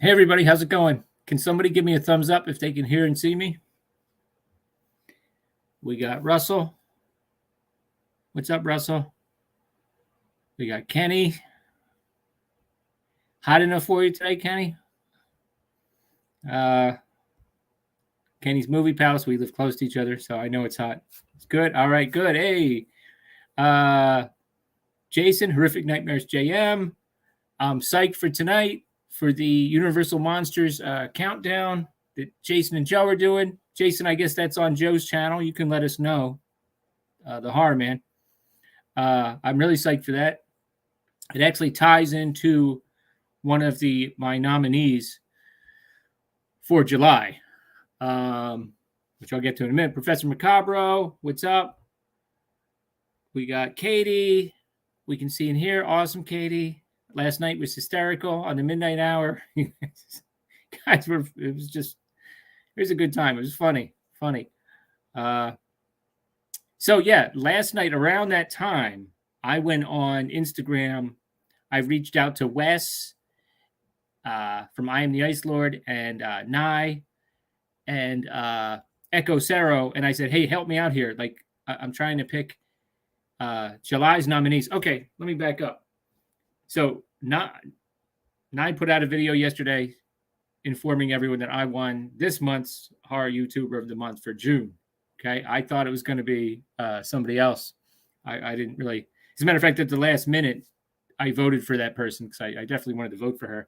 Hey, everybody. How's it going? Can somebody give me a thumbs up if they can hear and see me? We got Russell. What's up, Russell? We got Kenny. Hot enough for you today, Kenny? Kenny's Movie Palace. We live close to each other, so I know it's hot. It's good. All right, good. Hey, Jason, Horrific Nightmares JM. I'm psyched for tonight for the Universal Monsters countdown that Jason and Joe are doing. Jason, I guess that's on Joe's channel. You can let us know. The Horror Man. I'm really psyched for that. It actually ties into one of my nominees for July, which I'll get to in a minute. Professor Macabro, what's up? We got Katie. We can see in here. Awesome, Katie. Last night was hysterical on the midnight hour. Guys, it was a good time. It was funny. So yeah, last night around that time, I went on Instagram. I reached out to Wes from I Am the Ice Lord and Nye and Echo Cero, and I said, "Hey, help me out here. Like, I'm trying to pick July's nominees." Okay, let me back up. So Nye put out a video yesterday informing everyone that I won this month's Horror YouTuber of the Month for June. Okay, I thought it was going to be somebody else. I didn't really. As a matter of fact, at the last minute, I voted for that person because I definitely wanted to vote for her.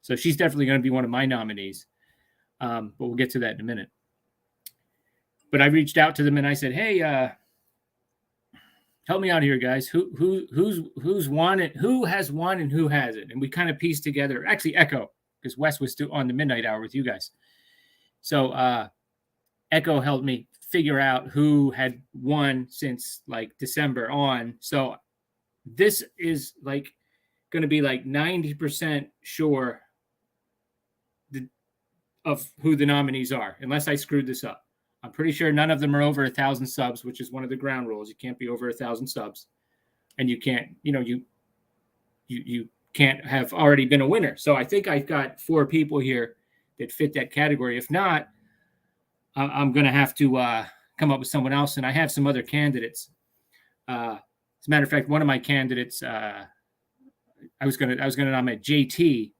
So she's definitely going to be one of my nominees. But we'll get to that in a minute. But I reached out to them and I said, "Hey, help me out here, guys. Who's won it? Who has won and who hasn't?" And we kind of pieced together. Actually, Echo, because Wes was still on the midnight hour with you guys. So Echo helped me figure out who had won since like December on. So this is like going to be like 90% sure of who the nominees are, unless I screwed this up. I'm pretty sure none of them are over 1,000 subs, which is one of the ground rules. You can't be over 1,000 subs, and you can't, you can't have already been a winner. So I think I've got 4 people here that fit that category. If not, I'm going to have to come up with someone else, and I have some other candidates. As a matter of fact, one of my candidates, I was going to nominate JT,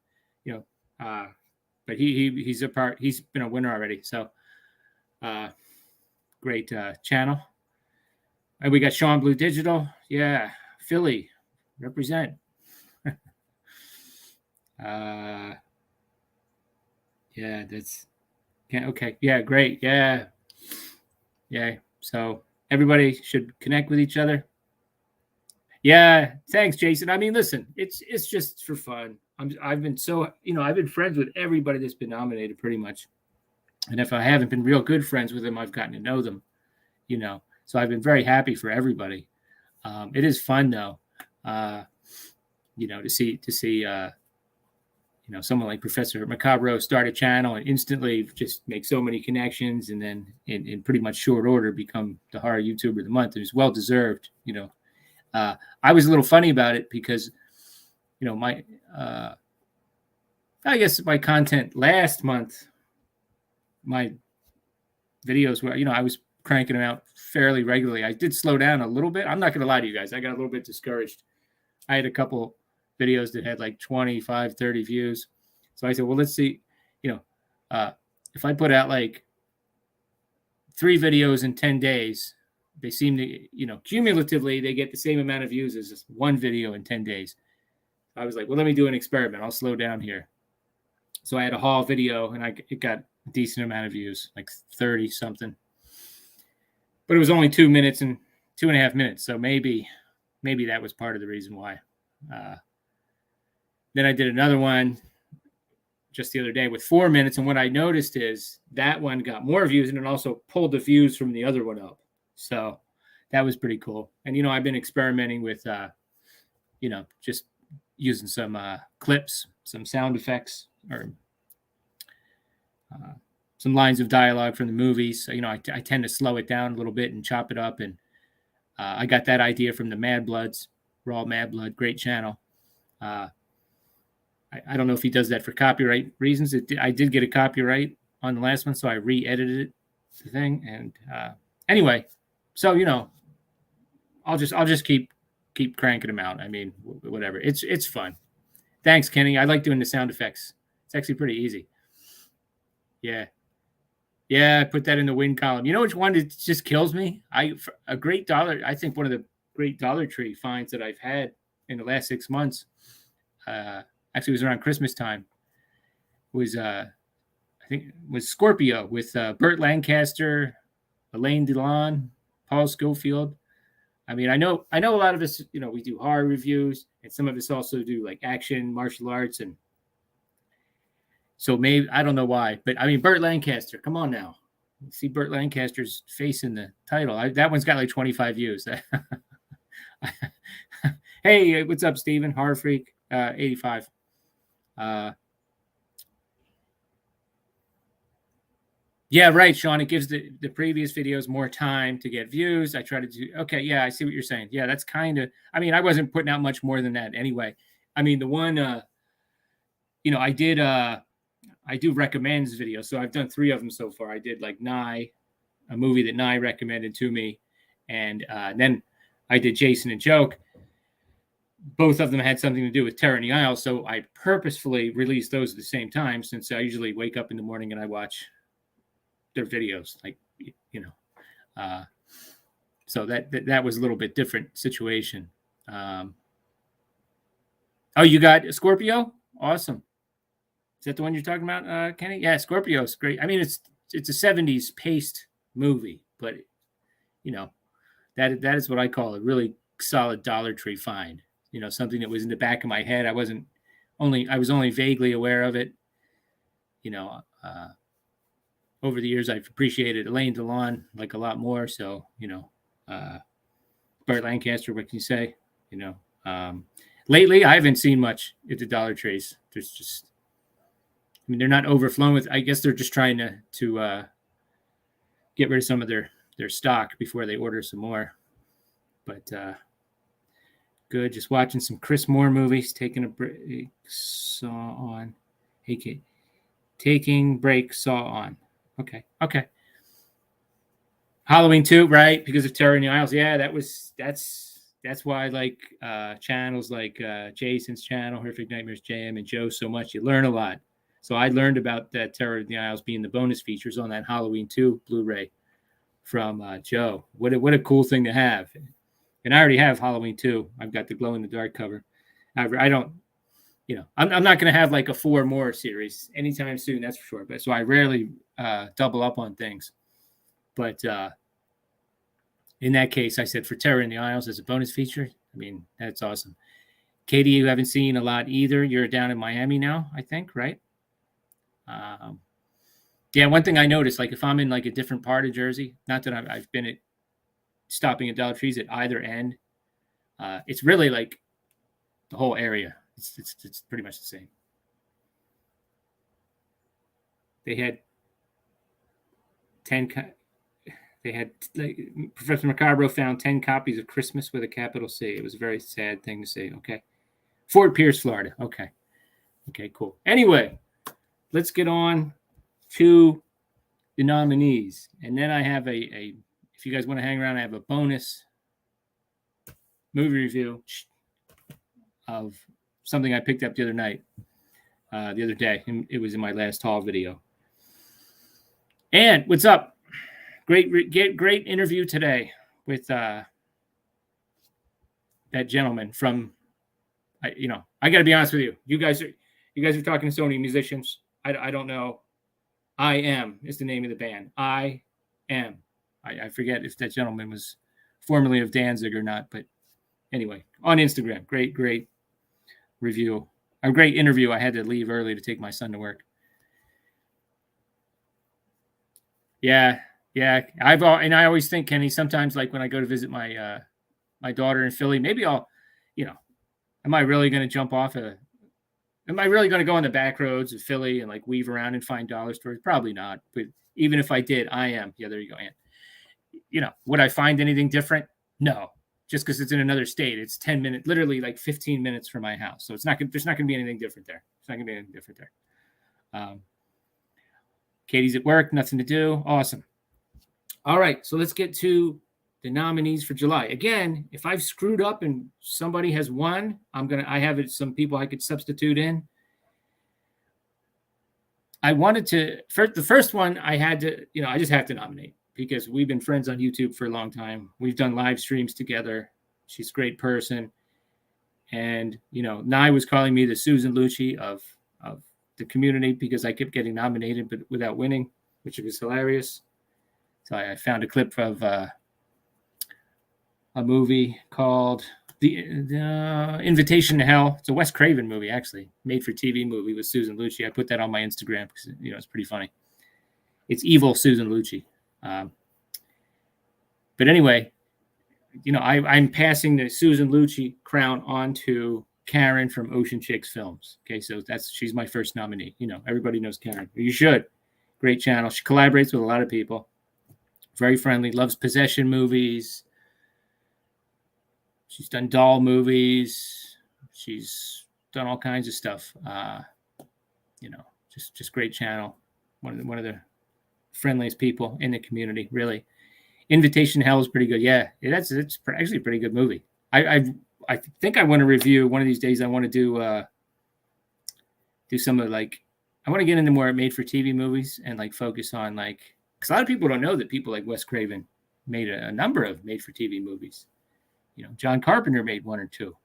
but he's been a winner already. So great channel. And we got Sean Blue Digital. Yeah, Philly, represent. Yeah, that's okay. Yeah, great. Yeah. So everybody should connect with each other. Yeah, thanks, Jason. I mean, listen, it's just for fun. I've been friends with everybody that's been nominated pretty much. And if I haven't been real good friends with them, I've gotten to know them, So I've been very happy for everybody. It is fun though, to see someone like Professor Macabro start a channel and instantly just make so many connections, and then in pretty much short order become the Horror YouTuber of the Month. It was well deserved. I was a little funny about it because, I guess my content last month, my videos were, I was cranking them out fairly regularly. I did slow down a little bit. I'm not going to lie to you guys. I got a little bit discouraged. I had a couple videos that had like 25, 30 views. So I said, well, let's see, if I put out like 3 videos in 10 days, they seem to, cumulatively, they get the same amount of views as just one video in 10 days. I was like, well, let me do an experiment. I'll slow down here. So I had a haul video and it got a decent amount of views, like 30 something. But it was only 2 minutes and 2.5 minutes. So maybe that was part of the reason why. Then I did another one just the other day with 4 minutes. And what I noticed is that one got more views and it also pulled the views from the other one up. So that was pretty cool. And, I've been experimenting with, just using some clips, some sound effects, or some lines of dialogue from the movies. So, I tend to slow it down a little bit and chop it up. And I got that idea from the Mad Bloods, Raw Mad Blood, great channel. I don't know if he does that for copyright reasons. I did get a copyright on the last one, so I re-edited it, the thing. And anyway, so I'll just keep cranking them out. I mean, whatever. It's fun. Thanks, Kenny. I like doing the sound effects. It's actually pretty easy. Yeah. Yeah, I put that in the win column. You know which one that just kills me? A great dollar. I think one of the great Dollar Tree finds that I've had in the last 6 months. Actually, it was around Christmas time. Was I think it was Scorpio with Burt Lancaster, Elaine Delon, Paul Scofield. I mean, I know a lot of us, we do horror reviews, and some of us also do like action, martial arts, and so maybe I don't know why, but I mean, Burt Lancaster. Come on now, you see Burt Lancaster's face in the title. That one's got like 25 views. Hey, what's up, Steven? Horror Freak 85. Yeah, right, Sean. It gives the previous videos more time to get views. I try to do. Okay, yeah, I see what you're saying. Yeah, that's kind of. I mean, I wasn't putting out much more than that anyway. I mean, the one, I did. I do recommends videos, so I've done 3 of them so far. I did like Nye, a movie that Nye recommended to me, and then I did Jason and Joke. Both of them had something to do with Terror in the Aisle, so I purposefully released those at the same time, since I usually wake up in the morning and I watch their videos, like so that was a little bit different situation. Oh, you got Scorpio? Awesome. Is that the one you're talking about, Kenny? Yeah, Scorpio's great. I mean, it's a 70s paced movie, but that is what I call a really solid Dollar Tree find. Something that was in the back of my head. I was only vaguely aware of it. Over the years, I've appreciated Elaine Delon like a lot more. So, Burt Lancaster, what can you say? Lately, I haven't seen much at the Dollar Trees. There's just, they're not overflowing with. I guess they're just trying to get rid of some of their stock before they order some more. But good. Just watching some Chris Moore movies. Taking a break. Saw on. Hey, taking break. Saw on. Okay. Halloween 2, right? Because of Terror in the Aisles. Yeah, that's why I like channels like Jason's channel, Horrific Nightmares JM, and Joe so much. You learn a lot. So I learned about that Terror in the Aisles being the bonus features on that Halloween 2 Blu-ray from Joe. What a cool thing to have. And I already have Halloween 2. I've got the glow-in-the-dark cover. I don't, I'm not going to have like a 4 more series anytime soon, that's for sure. But so I rarely double up on things. But in that case, I said for Terror in the Aisles as a bonus feature. I mean, that's awesome. Katie, you haven't seen a lot either. You're down in Miami now, I think, right? Yeah, one thing I noticed, like if I'm in like a different part of Jersey, not that I've been stopping at Dollar Trees at either end, it's really like the whole area. It's pretty much the same. They had 10. Professor Macabro found 10 copies of Christmas with a capital C. It was a very sad thing to say. Okay, Fort Pierce, Florida. Okay, cool. Anyway, let's get on to the nominees, and then I have a. If you guys want to hang around, I have a bonus movie review of something I picked up the other day, and it was in my last haul video. And what's up? Great interview today with that gentleman from. I got to be honest with you. You guys are talking to so many musicians. I don't know. I Am is the name of the band. I Am. I forget if that gentleman was formerly of Danzig or not, but anyway, on Instagram, great review, a great interview. I had to leave early to take my son to work. Yeah. I always think, Kenny, sometimes like when I go to visit my my daughter in Philly, maybe I'll, am I really going to jump off am I really going to go on the back roads of Philly and like weave around and find dollar stores? Probably not. But even if I did, I am. Yeah, there you go, Ann. Would I find anything different? No. Just because it's in another state. It's 10 minutes, literally like 15 minutes from my house. So there's not going to be anything different there. It's not going to be any different there. Katie's at work, nothing to do. Awesome. All right, so let's get to the nominees for July. Again, if I've screwed up and somebody has won, I have some people I could substitute in. I wanted to, the first one I had to, I just have to nominate because we've been friends on YouTube for a long time. We've done live streams together. She's a great person. And, Nye was calling me the Susan Lucci of the community because I kept getting nominated but without winning, which was hilarious. So I found a clip of a movie called The Invitation to Hell. It's a Wes Craven movie, actually, made-for-TV movie with Susan Lucci. I put that on my Instagram because, it's pretty funny. It's evil Susan Lucci. But anyway, I'm passing the Susan Lucci crown on to Karen from Ocean Chicks Films. Okay, so she's my first nominee. Everybody knows Karen. You should. Great channel. She collaborates with a lot of people. Very friendly. Loves possession movies. She's done doll movies. She's done all kinds of stuff. Just great channel. One of the friendliest people in the community, really. Invitation to Hell is pretty good. Yeah, it's actually a pretty good movie. I think I want to review one of these days. I want to do some of I want to get into more made-for-TV movies and focus on because a lot of people don't know that people like Wes Craven made a number of made-for-TV movies. John Carpenter made one or two.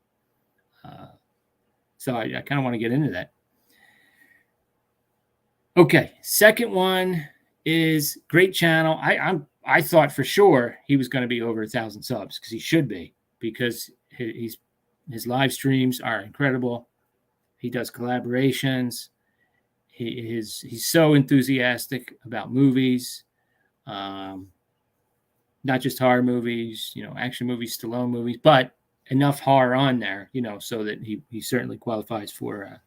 So I kind of want to get into that. Okay, second one is great channel. I thought for sure he was going to be over 1,000 subs because he should be, because his live streams are incredible. He does collaborations. He's so enthusiastic about movies, not just horror movies, action movies, Stallone movies, but enough horror on there, so that he certainly qualifies for a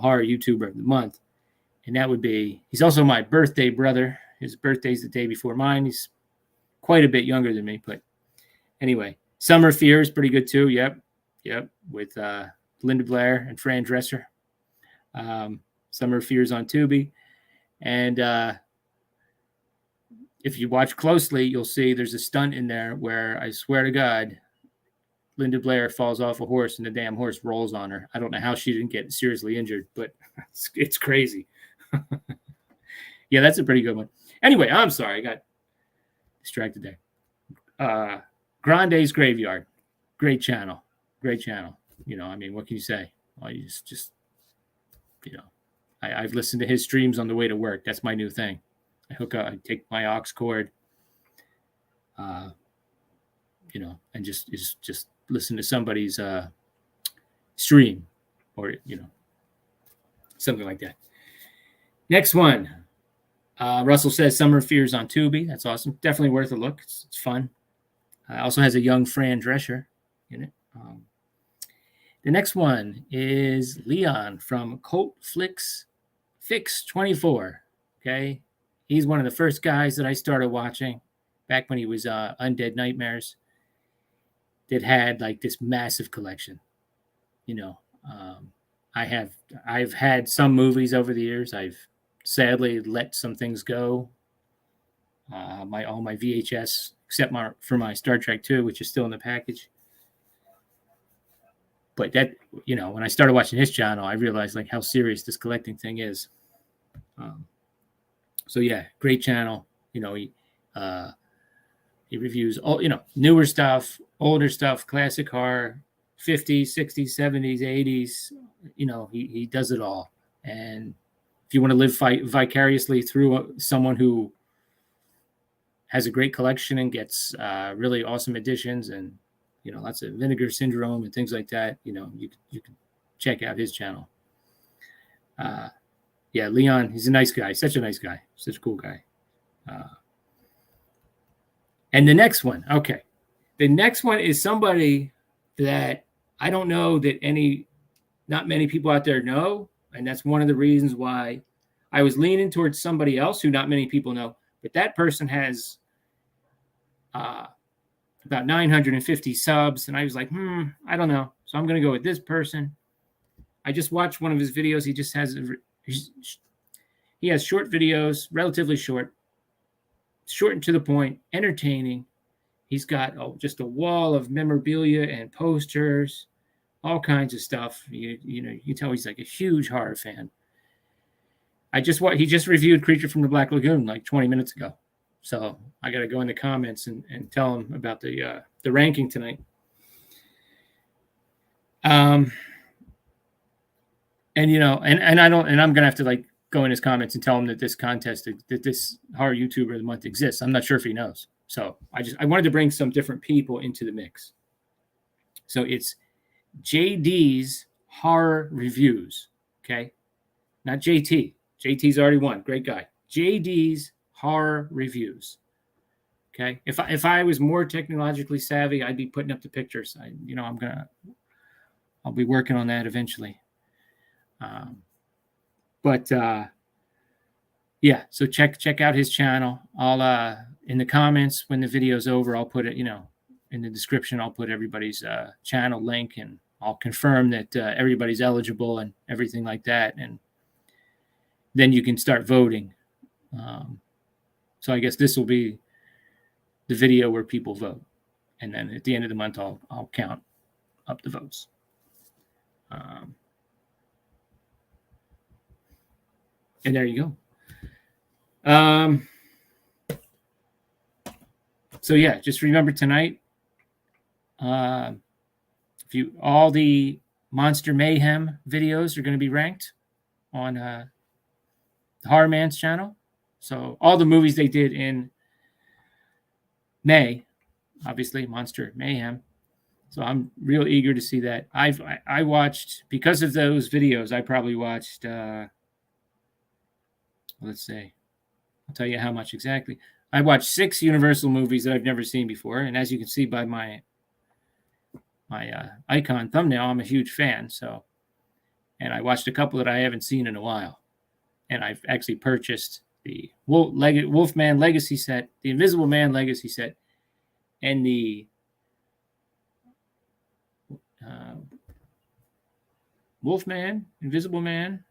horror YouTuber of the month. And that would be, he's also my birthday brother. His birthday's the day before mine. He's quite a bit younger than me, but anyway, Summer Fear is pretty good too. Yep. With Linda Blair and Fran Dresser. Summer Fear's on Tubi. And if you watch closely, you'll see there's a stunt in there where I swear to God, Linda Blair falls off a horse and the damn horse rolls on her. I don't know how she didn't get seriously injured, but it's crazy. Yeah, that's a pretty good one. Anyway, I'm sorry. I got distracted there. Grande's Graveyard. Great channel. What can you say? Well, you just I've listened to his streams on the way to work. That's my new thing. I take my aux cord, and just listen to somebody's stream or, something like that. Next one. Russell says Summer Fears on Tubi. That's awesome. Definitely worth a look. It's fun. Also has a young Fran Drescher in it. The next one is Leon from Cult Fix 24. Okay. He's one of the first guys that I started watching back when he was Undead Nightmares that had this massive collection. I've had some movies over the years. I've sadly let some things go. All my VHS, except for my Star Trek 2, which is still in the package. But that, when I started watching his channel, I realized how serious this collecting thing is. So yeah, great channel. He reviews all, newer stuff, older stuff, classic horror, 50s, 60s, 70s, 80s. He does it all. And if you want to live vicariously through someone who has a great collection and gets really awesome editions and, lots of Vinegar Syndrome and things like that, you can check out his channel. Yeah, Leon, he's a nice guy. Such a nice guy. Such a cool guy. And the next one. Okay. The next one is somebody that I don't know that not many people out there know. And that's one of the reasons why I was leaning towards somebody else who not many people know. But that person has about 950 subs. And I was like, I don't know. So I'm going to go with this person. I just watched one of his videos. He just has he has short videos, relatively short and to the point, entertaining. He's got just a wall of memorabilia and posters, all kinds of stuff. You know, you can tell he's like a huge horror fan. He just reviewed Creature from the Black Lagoon like 20 minutes ago. So I got to go in the comments and tell him about the ranking tonight. And you know, and I'm gonna have to like go in his comments and tell him that this contest, that this horror YouTuber of the month exists. I'm not sure if he knows. So I wanted to bring some different people into the mix. So it's JD's Horror Reviews. Okay, not JT. JT's already won. Great guy. JD's Horror Reviews. Okay, if I was more technologically savvy, I'd be putting up the pictures. I'll be working on that eventually. Yeah, so check out his channel. I'll in the comments when the video's over, I'll put it, you know, in the description. I'll put everybody's channel link, and I'll confirm that everybody's eligible and everything like that, and then you can start voting. So I guess this will be the video where people vote, and then at the end of the month, I'll count up the votes. And there you go. So yeah, just remember tonight, all the Monster Mayhem videos are going to be ranked on the Horror Man's channel. So all the movies they did in May, obviously Monster Mayhem. So I'm real eager to see that. I watched, because of those videos, I probably watched, let's see, I'll tell you how much exactly. I watched 6 Universal movies that I've never seen before, and as you can see by my icon thumbnail, I'm a huge fan. So, and I watched a couple that I haven't seen in a while, and I've actually purchased the Wolfman Legacy set, the Invisible Man Legacy set, and the Wolfman, Invisible Man.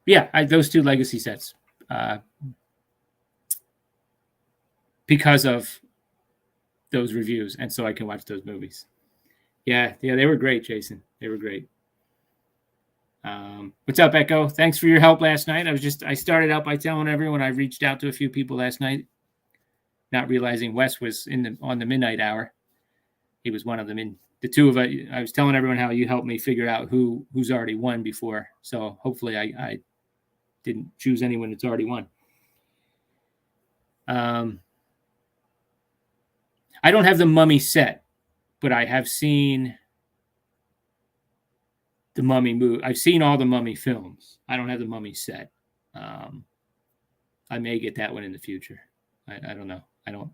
Yeah, those 2 Legacy sets. Because of those reviews, and so I can watch those movies. Yeah, they were great, Jason. They were great. What's up, Echo? Thanks for your help last night. I started out by telling everyone I reached out to a few people last night, not realizing Wes was on the midnight hour. He was one of them. In the 2 of us, I was telling everyone how you helped me figure out who's already won before. So hopefully I didn't choose anyone that's already won. I don't have the Mummy set, but I have seen the Mummy movie. I've seen all the Mummy films. I don't have the Mummy set. I may get that one in the future. I don't know. I don't.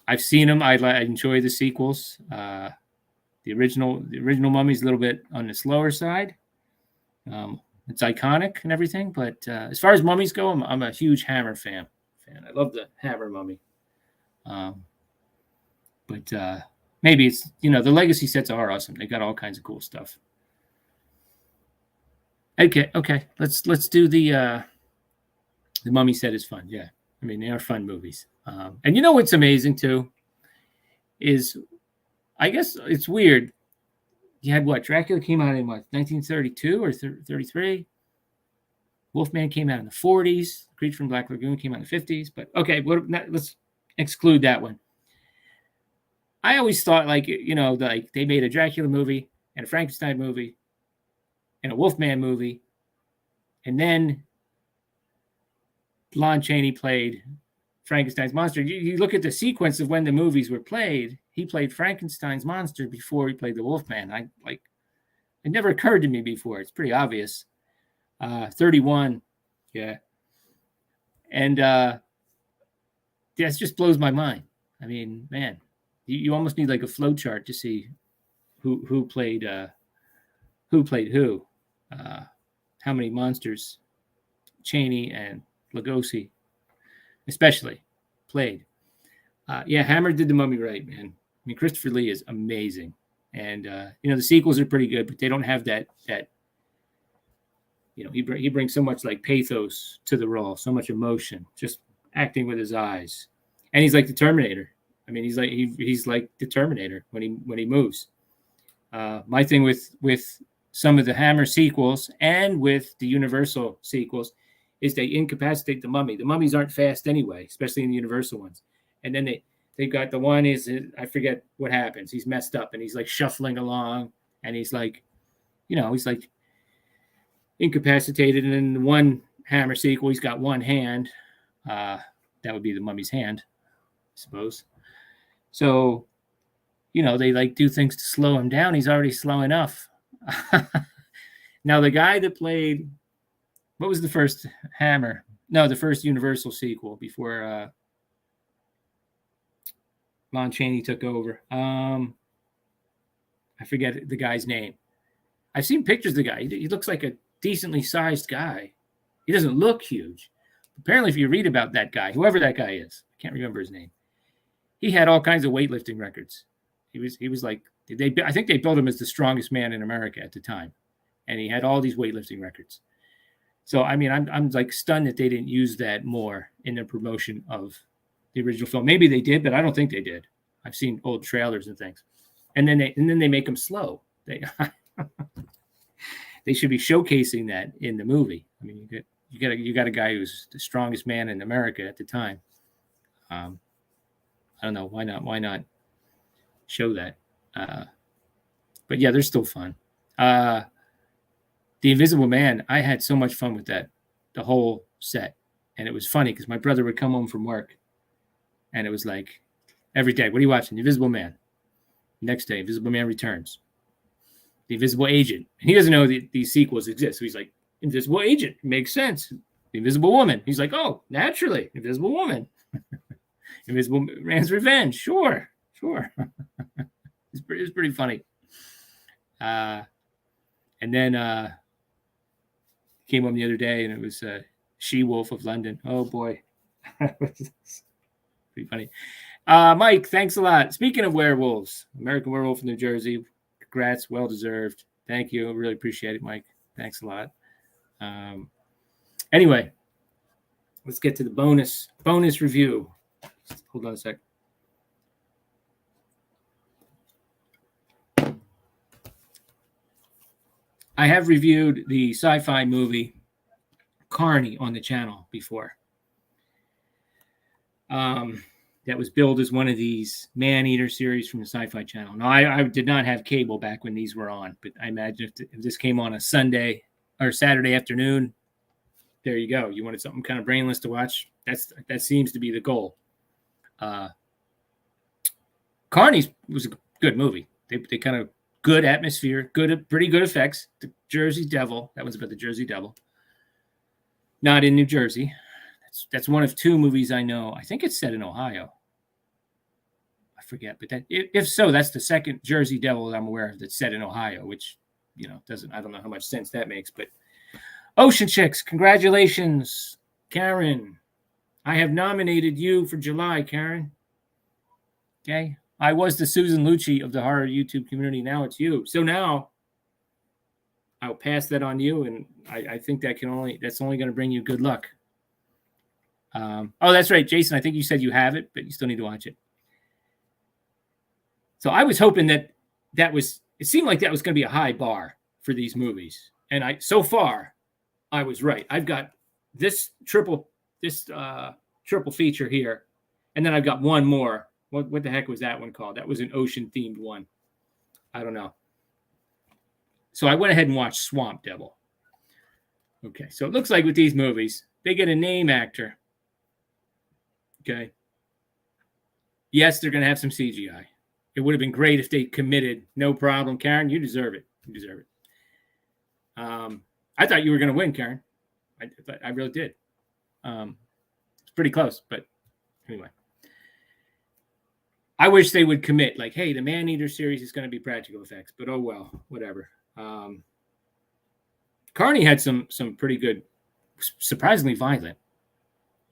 I've seen them. I enjoy the sequels. The original Mummy's a little bit on the slower side. It's iconic and everything, but as far as mummies go, I'm a huge Hammer fan. I love the Hammer mummy. But maybe it's, the Legacy sets are awesome. They got all kinds of cool stuff. Okay. Let's do the Mummy set is fun. Yeah, I mean, they are fun movies. And you know what's amazing too is, I guess it's weird. You had what? Dracula came out in what, 1932 or 33? Wolfman came out in the 40s. Creature from Black Lagoon came out in the 50s. But okay, let's exclude that one. I always thought, like they made a Dracula movie and a Frankenstein movie and a Wolfman movie, and then Lon Chaney played Frankenstein's monster. You look at the sequence of when the movies were played. He played Frankenstein's monster before he played the Wolfman. It never occurred to me before. It's pretty obvious. 31, yeah, and that just blows my mind. I mean, man, you almost need like a flow chart to see who played who, how many monsters Chaney and Lugosi especially played. Yeah, Hammer did the Mummy right, man. mean, Christopher Lee is amazing. And, the sequels are pretty good, but they don't have that, he brings so much like pathos to the role, so much emotion, just acting with his eyes. And he's like the Terminator. I mean, he's like the Terminator when he moves. My thing with some of the Hammer sequels and with the Universal sequels is they incapacitate the mummy. The mummies aren't fast anyway, especially in the Universal ones. And then they've got the one I forget what happens. He's messed up and he's like shuffling along and he's like, he's like incapacitated. And in the one Hammer sequel, he's got one hand. That would be the mummy's hand, I suppose. So, they like do things to slow him down. He's already slow enough. Now, the guy that played, what was the first Hammer? No, the first Universal sequel before Lon Chaney took over. I forget the guy's name. I've seen pictures of the guy. He looks like a decently sized guy. He doesn't look huge. Apparently, if you read about that guy, whoever that guy is, I can't remember his name. He had all kinds of weightlifting records. He was like, I think they built him as the strongest man in America at the time. And he had all these weightlifting records. So, I mean, I'm like stunned that they didn't use that more in the promotion of the original film. Maybe they did, but I don't think they did. I've seen old trailers and things. And then they make them slow. They should be showcasing that in the movie. I mean, you got a guy who's the strongest man in America at the time. I don't know why not show that. But yeah, they're still fun. The Invisible Man, I had so much fun with that, the whole set. And it was funny because my brother would come home from work and it was like every day, what are you watching? The Invisible Man. Next day, Invisible Man Returns. The Invisible Agent. And he doesn't know these sequels exist. So he's like, Invisible Agent. Makes sense. The Invisible Woman. He's like, oh, naturally. Invisible Woman. Invisible Man's Revenge. Sure. It's pretty funny. And then came home the other day and it was She-Wolf of London. Oh, boy. Pretty funny. Mike, thanks a lot. Speaking of werewolves, American Werewolf in New Jersey. Congrats. Well-deserved. Thank you. Really appreciate it, Mike. Thanks a lot. Anyway, let's get to the bonus review. Hold on a sec. I have reviewed the sci-fi movie Carney on the channel before. That was billed as one of these man-eater series from the Sci-Fi Channel. Now, I did not have cable back when these were on, but I imagine if this came on a Sunday or Saturday afternoon, there you go. You wanted something kind of brainless to watch? That seems to be the goal. Carney was a good movie. They kind of good atmosphere, pretty good effects. The Jersey Devil, that one's about the Jersey Devil. Not in New Jersey. That's one of two movies I know. I think it's set in Ohio. I forget, but if so, that's the second Jersey Devil that I'm aware of that's set in Ohio, which I don't know how much sense that makes. But Ocean Chicks, congratulations, Karen. I have nominated you for July, Karen. Okay. I was the Susan Lucci of the horror YouTube community. Now it's you. So now I'll pass that on you, and I think that's only going to bring you good luck. Oh, that's right, Jason. I think you said you have it, but you still need to watch it. So I was hoping it seemed like that was going to be a high bar for these movies. And so far, I was right. I've got this triple feature here, and then I've got one more. What the heck was that one called? That was an ocean-themed one. I don't know. So I went ahead and watched Swamp Devil. Okay, so it looks like with these movies, they get a name actor. Okay. Yes, they're going to have some CGI. It would have been great if they committed. No problem. Karen, you deserve it. You deserve it. I thought you were going to win, Karen. I really did. It's pretty close, but anyway. I wish they would commit, like, hey, the Man-Eater series is going to be practical effects, but oh well, whatever. Carney had some pretty good, surprisingly violent,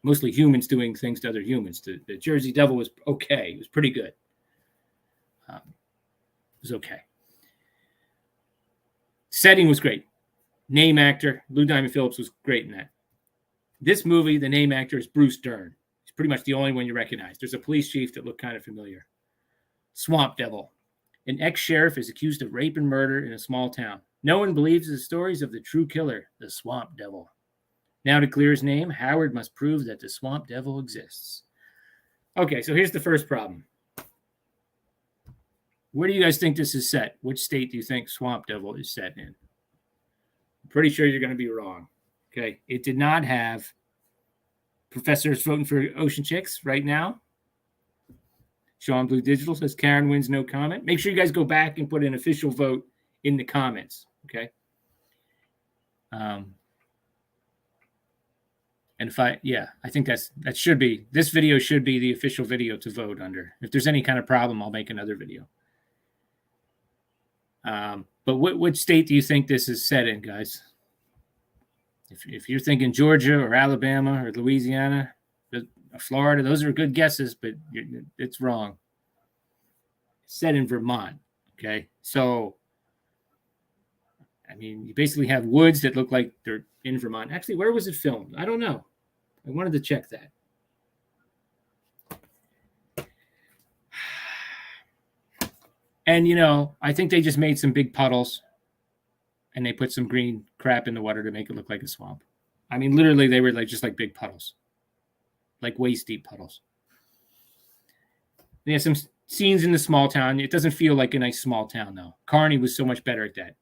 mostly humans doing things to other humans. The Jersey Devil was okay. It was pretty good. was okay. Setting was great. Name actor, Lou Diamond Phillips was great in that. This movie, the name actor is Bruce Dern. He's pretty much the only one you recognize. There's a police chief that looked kind of familiar. Swamp Devil. An ex-sheriff is accused of rape and murder in a small town. No one believes the stories of the true killer, the Swamp Devil. Now to clear his name, Howard must prove that the Swamp Devil exists. Okay, so here's the first problem. Where do you guys think this is set? Which state do you think Swamp Devil is set in? I'm pretty sure you're going to be wrong. Okay, it did not have professors voting for Ocean Chicks right now. Sean Blue Digital says Karen wins, no comment. Make sure you guys go back and put an official vote in the comments, okay? And if I think that should be, this video should be the official video to vote under. If there's any kind of problem, I'll make another video. But which state do you think this is set in, guys? If you're thinking Georgia or Alabama or Louisiana, Florida, those are good guesses, but it's wrong. It's set in Vermont, okay? So, I mean, you basically have woods that look like they're in Vermont. Actually, where was it filmed? I don't know. I wanted to check that. And, I think they just made some big puddles and they put some green crap in the water to make it look like a swamp. I mean, literally, they were just like big puddles, like waist deep puddles. They have some scenes in the small town. It doesn't feel like a nice small town, though. Carney was so much better at that.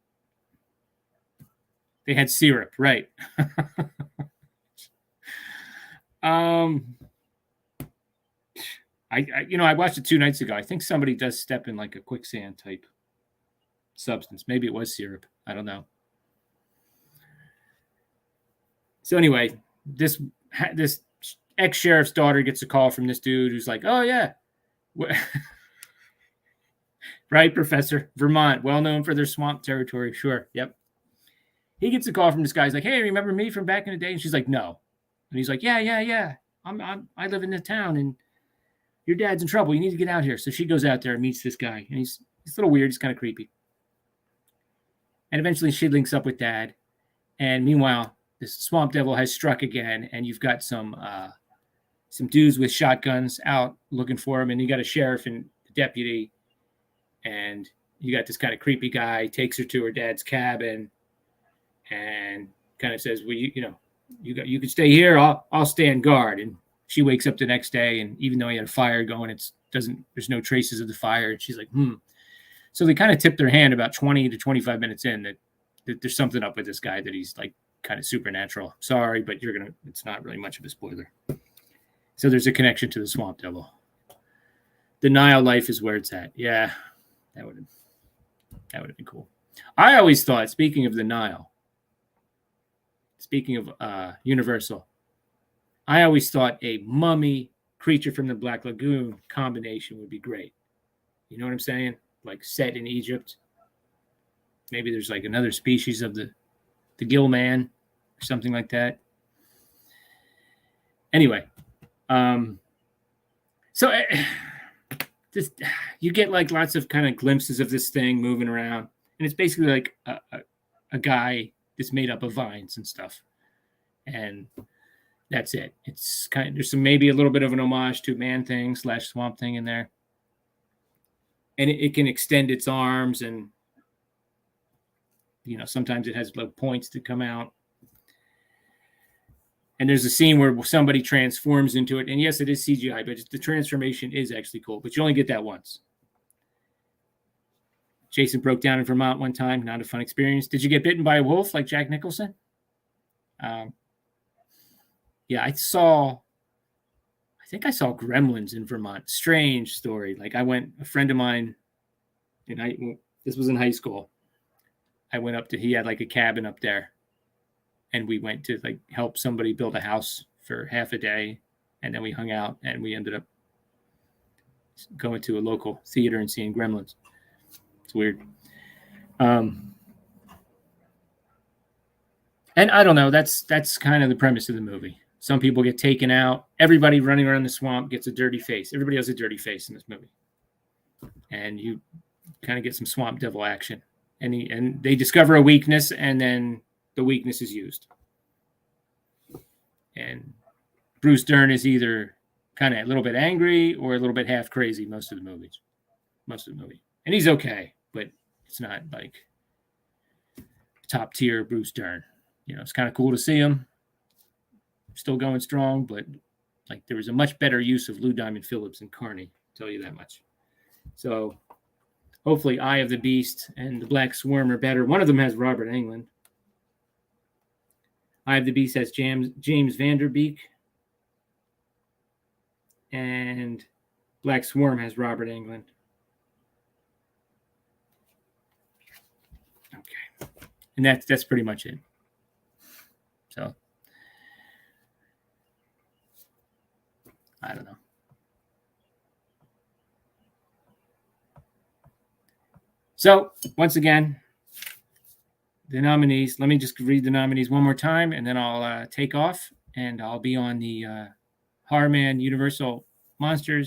They had syrup, right? I watched it 2 nights ago. I think somebody does step in like a quicksand type substance. Maybe it was syrup. I don't know. So anyway, this ex-sheriff's daughter gets a call from this dude who's like, oh, yeah. Right, Professor? Vermont, well known for their swamp territory. Sure, yep. He gets a call from this guy. He's like, hey, remember me from back in the day? And she's like, no. And he's like, yeah. I live in the town, and your dad's in trouble. You need to get out here. So she goes out there and meets this guy. And he's a little weird. He's kind of creepy. And eventually she links up with Dad. And meanwhile, this swamp devil has struck again. And you've got some dudes with shotguns out looking for him. And you got a sheriff and a deputy. And you got this kind of creepy guy, takes her to her dad's cabin and kind of says, well, you could stay here. I'll stand guard. And she wakes up the next day, and even though he had a fire going, there's no traces of the fire. And she's like, So they kind of tipped their hand about 20 to 25 minutes in that there's something up with this guy, that he's like kind of supernatural. Sorry, but it's not really much of a spoiler. So there's a connection to the swamp devil. The Nile life is where it's at. Yeah, that would have been cool. I always thought, speaking of the Nile, speaking of Universal, I always thought a mummy Creature from the Black Lagoon combination would be great. You know what I'm saying? Like set in Egypt. Maybe there's like another species of the gill man or something like that. Anyway, so you get like lots of kind of glimpses of this thing moving around, and it's basically like a guy that's made up of vines and stuff, and that's it. It's there's maybe a little bit of an homage to Man Thing / Swamp Thing in there, and it can extend its arms, and sometimes it has like points that come out. And there's a scene where somebody transforms into it. And yes, it is CGI, but the transformation is actually cool. But you only get that once. Jason broke down in Vermont one time. Not a fun experience. Did you get bitten by a wolf like Jack Nicholson? Yeah, I think I saw Gremlins in Vermont. Strange story. Like a friend of mine, this was in high school. I went up he had like a cabin up there. And we went to like help somebody build a house for half a day. And then we hung out, and we ended up going to a local theater and seeing Gremlins. It's weird. And I don't know. That's kind of the premise of the movie. Some people get taken out. Everybody running around the swamp gets a dirty face. Everybody has a dirty face in this movie. and you kind of get some Swamp Devil action. And they discover a weakness, and then the weakness is used. And Bruce Dern is either kind of a little bit angry or a little bit half crazy most of the movie. And he's okay, but it's not like top tier Bruce Dern. It's kind of cool to see him still going strong, but like there was a much better use of Lou Diamond Phillips and Carney, I'll tell you that much. So hopefully Eye of the Beast and The Black Swarm are better. One of them has Robert Englund. Eye of the Beast has James Van Der Beek. And Black Swarm has Robert Englund. Okay. And that's pretty much it. So I don't know. So once again, the nominees. Let me just read the nominees one more time, and then I'll take off, and I'll be on the Horror Man Universal Monster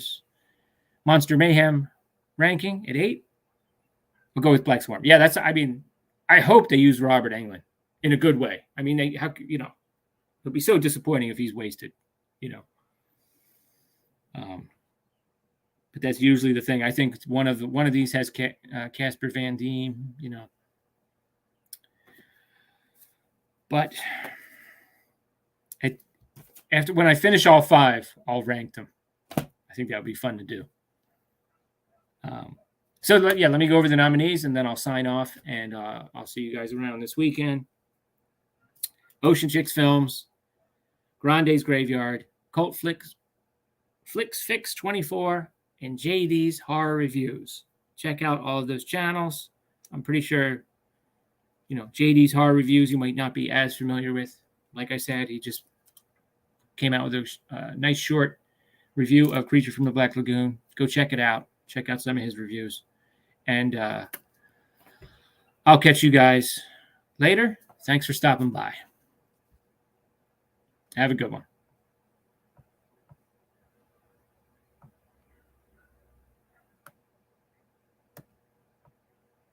Mayhem ranking at 8. We'll go with Black Swarm. Yeah, I hope they use Robert Englund in a good way. I mean, it'll be so disappointing if he's wasted, But that's usually the thing. I think one of these has Casper Van Dien, But when I finish all 5, I'll rank them. I think that would be fun to do. So let me go over the nominees, and then I'll sign off, and I'll see you guys around this weekend. Ocean Chicks Films, Grande's Graveyard, Cult Flicks Fix 24, and JD's Horror Reviews. Check out all of those channels. I'm pretty sure, JD's Horror Reviews you might not be as familiar with. Like I said, he just came out with a nice short review of Creature from the Black Lagoon. Go check it out. Check out some of his reviews. And I'll catch you guys later. Thanks for stopping by. Have a good one.